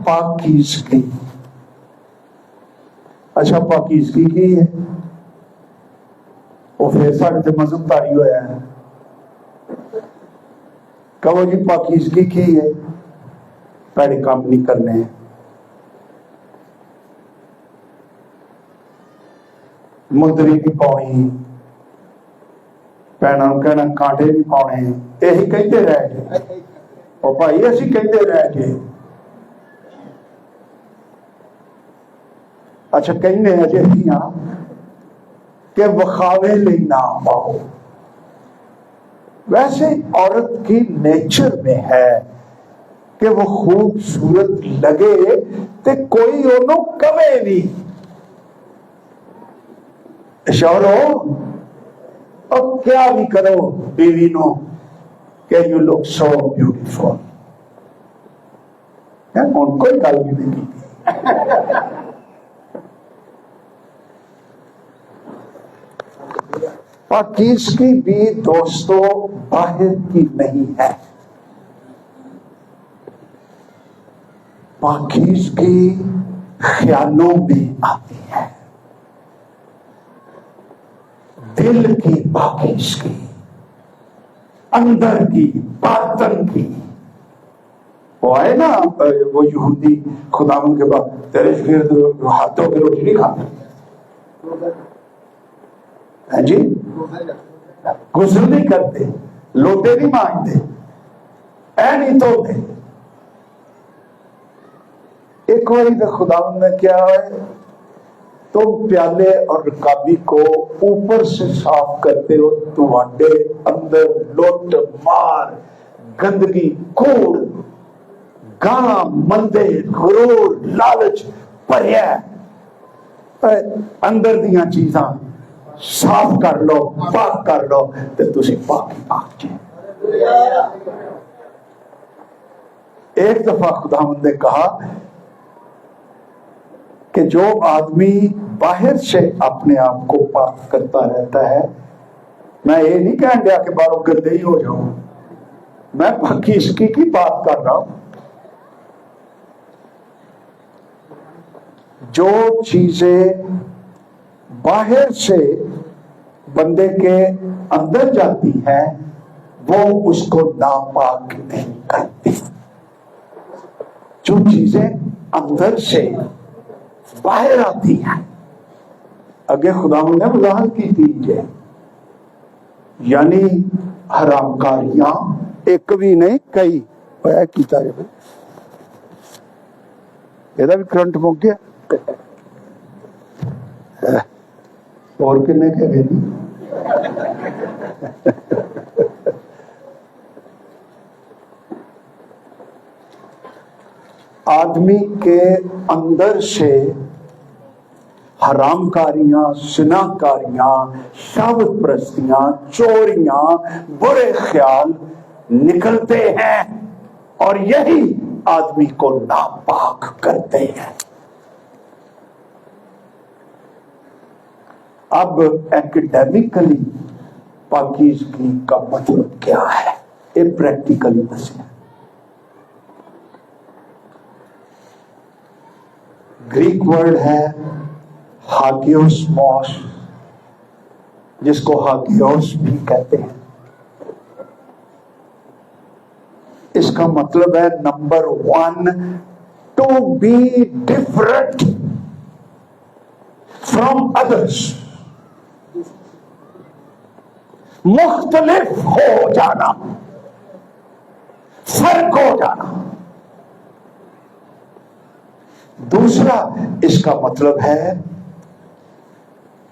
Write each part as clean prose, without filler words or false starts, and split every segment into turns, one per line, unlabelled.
پاکیزگی. اچھا پاکیزگی کی ہے وہ پھر سارے تے مذہب تاری ہویا ہے. کہو جی پاکیزگی کی ہے، پیڑے کام نہیں کرنے ہیں. مدری نہیں پاؤنی، پیڑاں کہنا کانٹے نہیں پاؤنے، یہی کہتے رہ گئے. اور بھائی اسی کہتے رہ گئے. اچھا کہنے اجے ہاں کہ وخاوے لئی نہ پاؤ. ویسے عورت کی نیچر میں ہے کہ وہ خوبصورت لگے تے کوئی انہوں کمے نہیں. شورو اب کیا بھی کرو بیوی نو کہ یو لک سو بیوٹیفل. ان کوئی گل بھی نہیں کی. پاکیزگی بھی دوستو باہر کی نہیں ہے. پاکیزگی خیالوں میں آتی ہے، دل کی پاکیزگی، اندر کی، باطن کی. وہ آئے نا وہ یہودی خداوند کے بعد تیرے شگرد ہاتھوں کی روٹی نہیں کھاتے ہیں جی، غسل نہیں کرتے، لوٹے نہیں مانگتے، اے نہیں توتے. ایک باری تو خداوند نے کیا ہے، تم پیالے اور رکابی کو اوپر سے صاف کرتے ہو، تمہارے اندر لوٹ مار گندگی کوڑ گاں مندے غرور لالچ پریا اندر دیاں چیزاں صاف کر لو، پاک کر لو تے تسی پاکی پاک جائے. ایک دفعہ خداوند نے کہا کہ جو آدمی باہر سے اپنے آپ کو پاک کرتا رہتا ہے، میں یہ نہیں کہہ دیا کہ باہروں گندے ہی ہو جاؤں، میں پاکیزگی کی بات کر رہا ہوں. جو چیزیں باہر سے بندے کے اندر جاتی ہیں وہ اس کو ناپاک نہیں کرتی. جو چیزیں اندر سے باہر آتی ہیں، اگے خداوند نے وضاحت کی تھی، یعنی حرام کاریاں ایک بھی نہیں کئی کیتا ہے. یہ بھی کرنٹ مک گیا اور کنے کے گئے نہیں. آدمی کے اندر سے حرام کاریاں، زنا کاریاں، شہوت پرستیاں، چوریاں، برے خیال نکلتے ہیں اور یہی آدمی کو ناپاک کرتے ہیں. اب ایکڈیمکلی پاکیزگی کا مطلب کیا ہے، یہ پریکٹیکلی مسئلہ. گریک ورڈ ہے ہاگیوس، جس کو ہاگیوس بھی کہتے ہیں. اس کا مطلب ہے number 1 to be different from others, مختلف ہو جانا، فرق ہو جانا. دوسرا اس کا مطلب ہے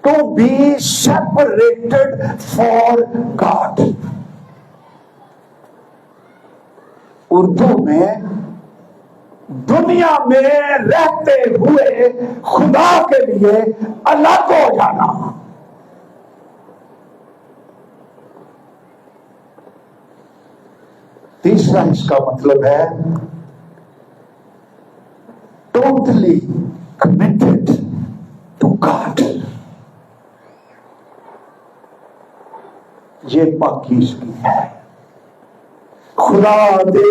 to be separated for God. Urdu میں دنیا میں رہتے ہوئے خدا کے لیے الگ ہو جانا. تیسرا اس کا مطلب ہے ٹوٹلی کمیٹڈ ٹو گاڈ. یہ پاکیزگی ہے، خدا دے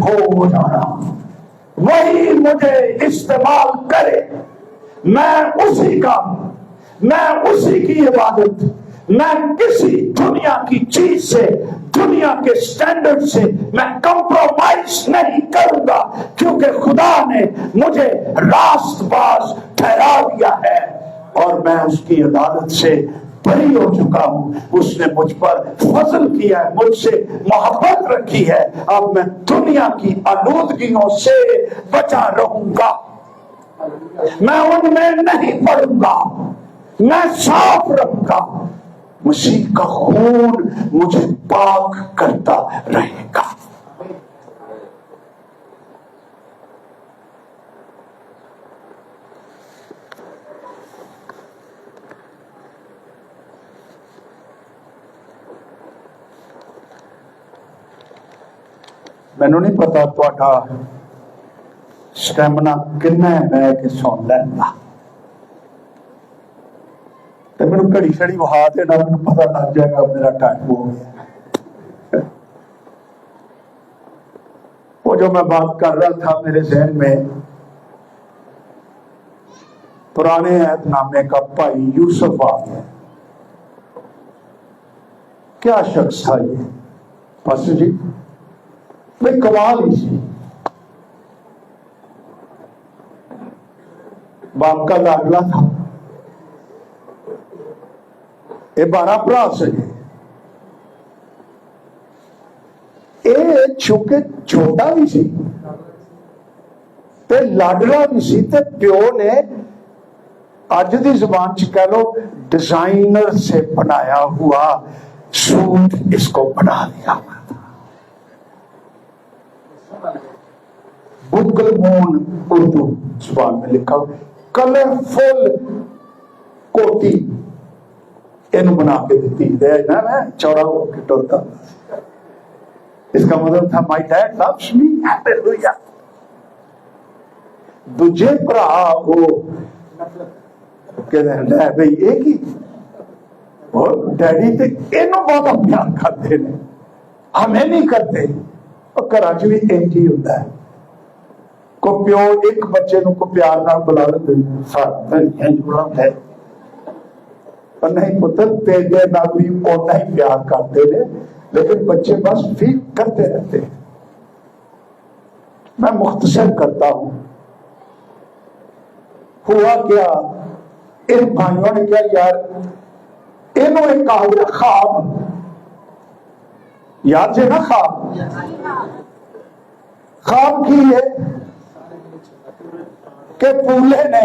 ہو جانا، وہی مجھے استعمال کرے، میں اسی کا ہوں، میں اسی کی عبادت، میں کسی دنیا کی چیز سے، دنیا کے سٹینڈرڈ سے میں کمپرومائز نہیں کروں گا، کیونکہ خدا نے مجھے راست باز ٹھہرا دیا ہے اور میں اس کی عدالت سے بری ہو چکا ہوں۔ اس نے مجھ پر فضل کیا ہے، مجھ سے محبت رکھی ہے، اب میں دنیا کی آلودگیوں سے بچا رہوں گا، میں ان میں نہیں پڑوں گا، میں صاف رہوں گا، مسیح کا خون مجھے پاک کرتا رہے گا۔ مینوں نہیں پتا تہاڈا سٹیمنا کنا ہے کہ سن لینا، تو مینوں گھڑی شڑی وہا دینا، مینوں پتا لگ جائے گا میرا ٹائم ہو گیا۔ وہ جو میں بات کر رہا تھا میرے ذہن میں پرانے عہد نامے کا بھائی یوسف آ گیا۔ کیا شخص تھا یہ پاسٹر جی؟ بھائی کمال ہی سی، باپ کا لاڈلا تھا، یہ 12 برا سے چونکہ چھوٹا بھی سی تے لاڈلا بھی سی، تے پیو نے اج دی زبان چ کہہ لو ڈیزائنر سے بنایا ہوا سوٹ اس کو بنا دیا۔ بکل مون اردو زبان میں لکھا کلرفل کوٹی ان بنا کے دیتی ہے نا، میں چوڑا ہو کے ٹرتا، اس کا مطلب تھا my dad loves me, hallelujah. دوجے بھرا وہ کہتے ہیں بھائی ایک ہی اور ڈیڈی تے اینو بہت پیار کرتے ہیں، ہمیں نہیں کرتے، اور کراچی بھی انج ہی ہوتا ہے، کو پیو ایک بچے نو کو پیار نال بلا لیتے ہے، اور نہیں پتر تیرے نال بھی اونا ہی پیار کرتے ہیں، لیکن بچے بس فیل کرتے رہتے ہیں۔ میں مختصر کرتا ہوں، ہوا کیا ان بھائیوں نے کیا یار انہوں نے کہا خواب یاد سے نا، خواب کی ہے کہ پولے نے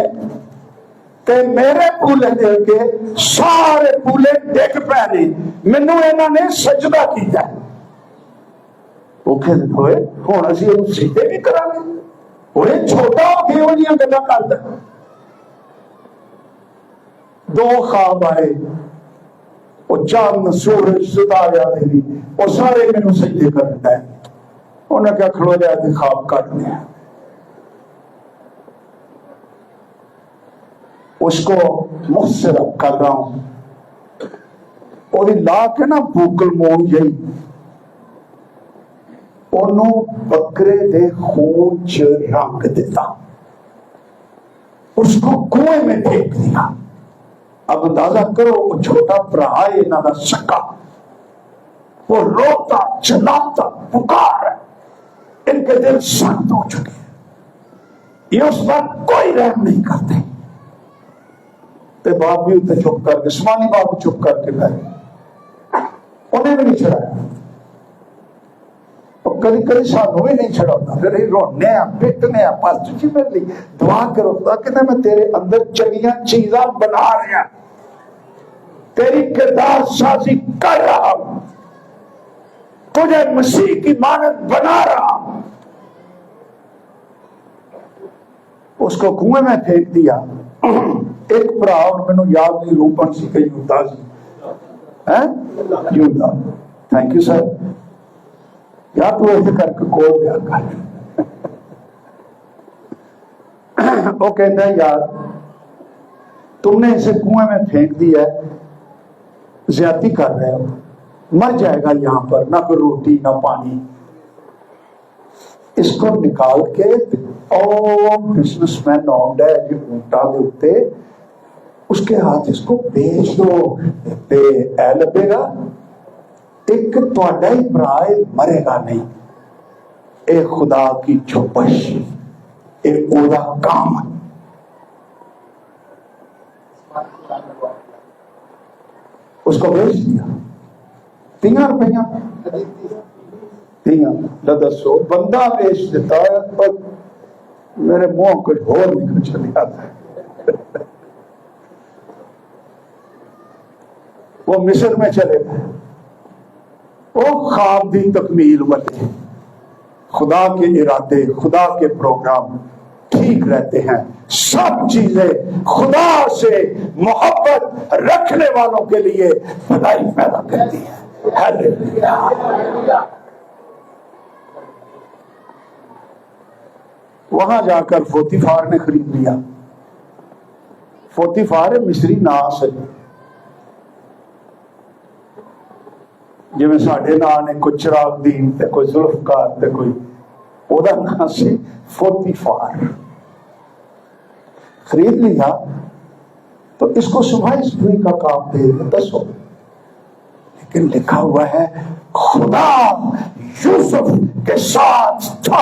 تے میرے پولے دے کے سارے پولے ڈگ پے، مینو انہوں نے سجدہ کیا، وہ کہتے ہوئے ہوں اسی یہ سیدھے بھی کرا گے، وہ چھوٹا ہو کے وہ گلا کرتا۔ دو خواب آئے، وہ چاند سورج ستارے بھی وہ سارے مینو سجدے کرتا ہے، انہوں نے کیا کھڑو جائے تھے خواب کرنے ہیں، اس کو مختصر کر رہا ہوں، اور لا کے نا بوکل مون جائی انہوں بکرے دے خون چ رنگ دیتا، اس کو کنویں میں پھینک دیا۔ اب اندازہ کرو وہ چھوٹا برا ہے انہاں دا سکا، وہ روتا چلاتا پکار، ان کے دل سخت ہو چکے ہیں، یہ اس پر کوئی رحم نہیں کرتے۔ تے باپ بھی اتنے چپ کر کے، جسمانی باپ چپ کر کے گئے، انہیں بھی نہیں چڑھایا، اور کبھی کبھی سانوں بھی نہیں چڑھاتا، پھر ہی رونے ہیں پٹنے ہیں، پاسٹر جی میرے لیے دعا کرو، خدا کہتا میں تیرے اندر چنگیاں چیزاں بنا رہا ہوں، تیری کردار سازی کر رہا ہوں، تجھے مسیح کی مانند بنا رہا ہوں۔ اس کو کنویں میں پھینک دیا۔ ایک برا اور میں یاد نہیں روپن سی کہ یودا سی، یودا، تھینک یو سر، یا تو ایسے کر کے کھول دیا کر۔ وہ کہتا ہے یار تم نے اسے کنویں میں پھینک دیا ہے، زیادتی کر رہے ہو، مر جائے گا یہاں پر، نہ کوئی روٹی نہ پانی، اس کو نکال کے بزنس مین آؤنڈا ہے جی اونٹا دے اتے اس کے ہاتھ اس کو بیچ دو تے اے لبے گا ایک تہاڈا ہی بھرا مرے گا نہیں. اے خدا کی چوپش اے اودا کام. اس کو بیچ دیا 3 روپیہ 3 دسو بندہ بیچ دیتا ہے پر میرے منہ کچھ اور نکل چلے آتا ہے. وہ مصر میں چلے گئے. وہ خواب دی تکمیل والے خدا کے ارادے خدا کے پروگرام ٹھیک رہتے ہیں. سب چیزیں خدا سے محبت رکھنے والوں کے لیے بھلائی پیدا کرتی ہیں. ہاللیلویا. وہاں جا کر پوتیفار نے خرید لیا. پوتیفار مصری ناس ہے جی میں ساڈے نام نے کوئی چراغ دین تے کوئی ذوالفقار تے کوئی اودا نام سے پوتیفار. خرید لیا تو اس کو صبح سوئی کا کام دے دسو. لیکن لکھا ہوا ہے خدا یوسف کے ساتھ تھا.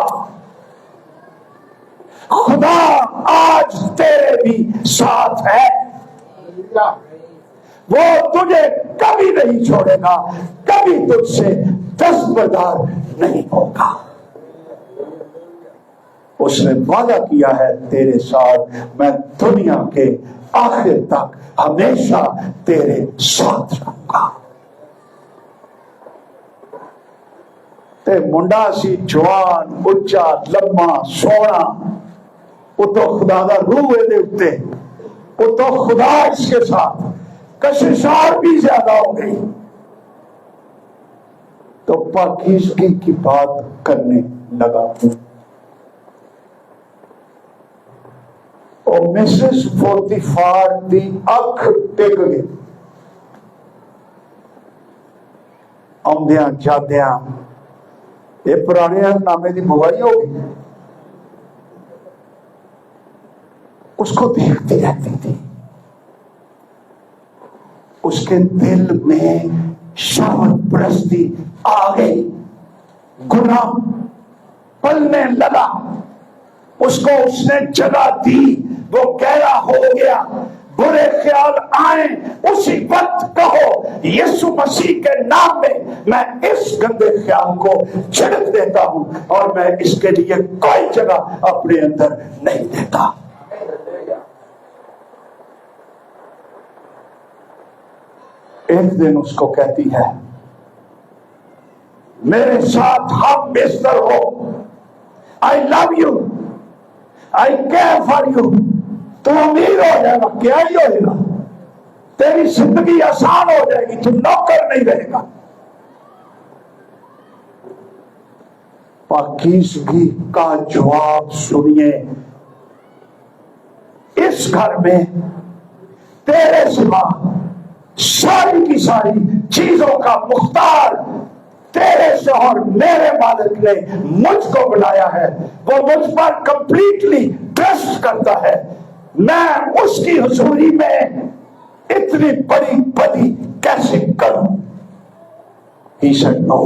خدا آج تیرے بھی ساتھ ہے. وہ تجھے کبھی نہیں چھوڑے گا, کبھی تجھ سے دستبردار نہیں ہوگا. اس نے وعدہ کیا ہے تیرے ساتھ میں دنیا کے آخر تک ہمیشہ تیرے ساتھ رہوں گا. تے منڈا سی جوان اچا لمبا سونا وہ تو خدا دا روح دے اتے وہ تو خدا اس کے ساتھ کششار بھی زیادہ ہو گئی تو پاکیزگی کی بات کرنے لگا. اور مسز پوتیفار دی اکھ ٹک گئی. آمدیاں جادیاں یہ پرانے نامے دی بوائی ہو گئی. اس کو دیکھتی رہتی تھی. اس کے دل میں شہوت پرستی آ گئی. گناہ پلنے لگا. اس کو اس نے جگہ دی. وہ گہرا ہو گیا. برے خیال آئیں اسی وقت کہو یسوع مسیح کے نام میں اس گندے خیال کو چھڑک دیتا ہوں اور میں اس کے لیے کوئی جگہ اپنے اندر نہیں دیتا. ایک دن اس کو کہتی ہے میرے ساتھ ہم بستر ہو. I love you. I care for you. تو امیر ہو جائے گا. کیا ہی ہوئے گا؟ تیری زندگی آسان ہو جائے گی. تو نوکر نہیں رہے گا. پاکیزگی کا جواب سنیے. اس گھر میں تیرے سوا ساری کی ساری چیزوں کا مختار تیرے شوہر میرے مالک نے مجھ کو بنایا ہے. وہ مجھ پر کمپلیٹلی ٹرسٹ کرتا ہے. میں اس کی حضوری میں اتنی بڑی بدی کیسے کروں؟ He said no.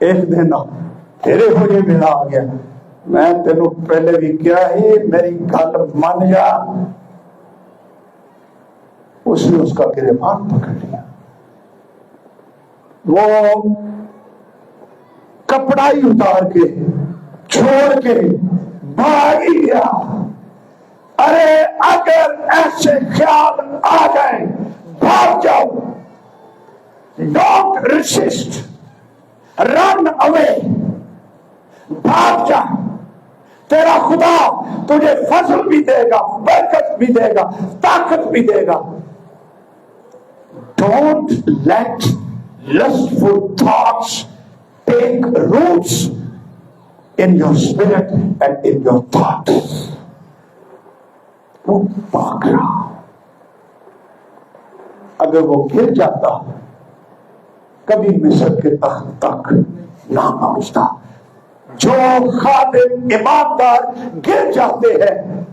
ایک دن تیرے ہوئے ملا آ گیا. میں تینوں پہلے بھی کیا ہی میری گل مان جا. اس نے اس کا گریبان پکڑ لیا. وہ کپڑا ہی اتار کے چھوڑ کے بھاگ ہی گیا. ارے اگر ایسے خیال آ جائیں بھاگ جاؤ. ڈونٹ ریسسٹ, رن اوے. بھاگ جا. تیرا خدا تجھے فضل بھی دے گا, برکت بھی دے گا, طاقت بھی دے گا. Don't let lustful thoughts take roots in your spirit and in your thoughts. وہ بھاگ رہا. اگر وہ گر جاتا کبھی مصر کے تخت تک نہ پہنچتا. جو خادم ایماندار گر جاتے ہیں،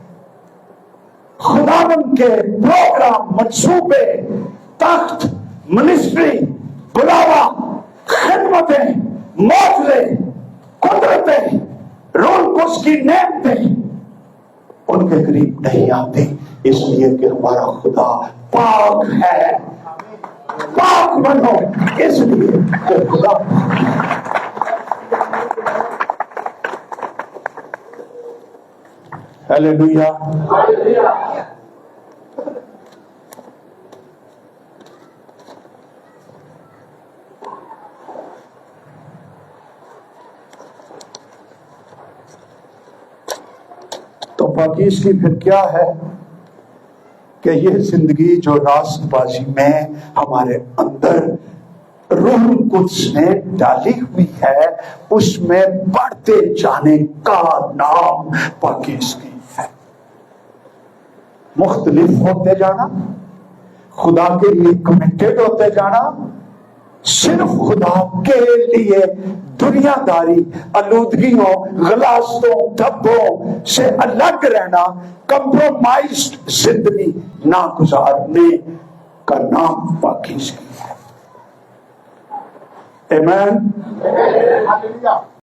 خداوند کے پروگرام، منصوبے، تخت، منسٹری، بلاوا، خدمتیں، معجزے، قدرتیں، رول کو کی نعمتیں ان کے قریب نہیں آتے، اس لیے کہ ہمارا خدا پاک ہے۔ پاک بنو، اس لیے کہ خدا ہلیلویا۔ تو پاکیزگی پھر کیا ہے کہ یہ زندگی جو راست بازی میں ہمارے اندر روح القدس نے ڈالی ہوئی ہے، اس میں بڑھتے جانے کا نام پاکیزگی ہے۔ مختلف ہوتے جانا، خدا کے لیے کمیٹڈ ہوتے جانا، صرف خدا کے لیے دنیا داری، آلودگیوں، غلاظتوں، دھبوں سے الگ رہنا، کمپرومائزڈ زندگی نہ گزارنے کا نام پاکیزگی ہے۔ آمین۔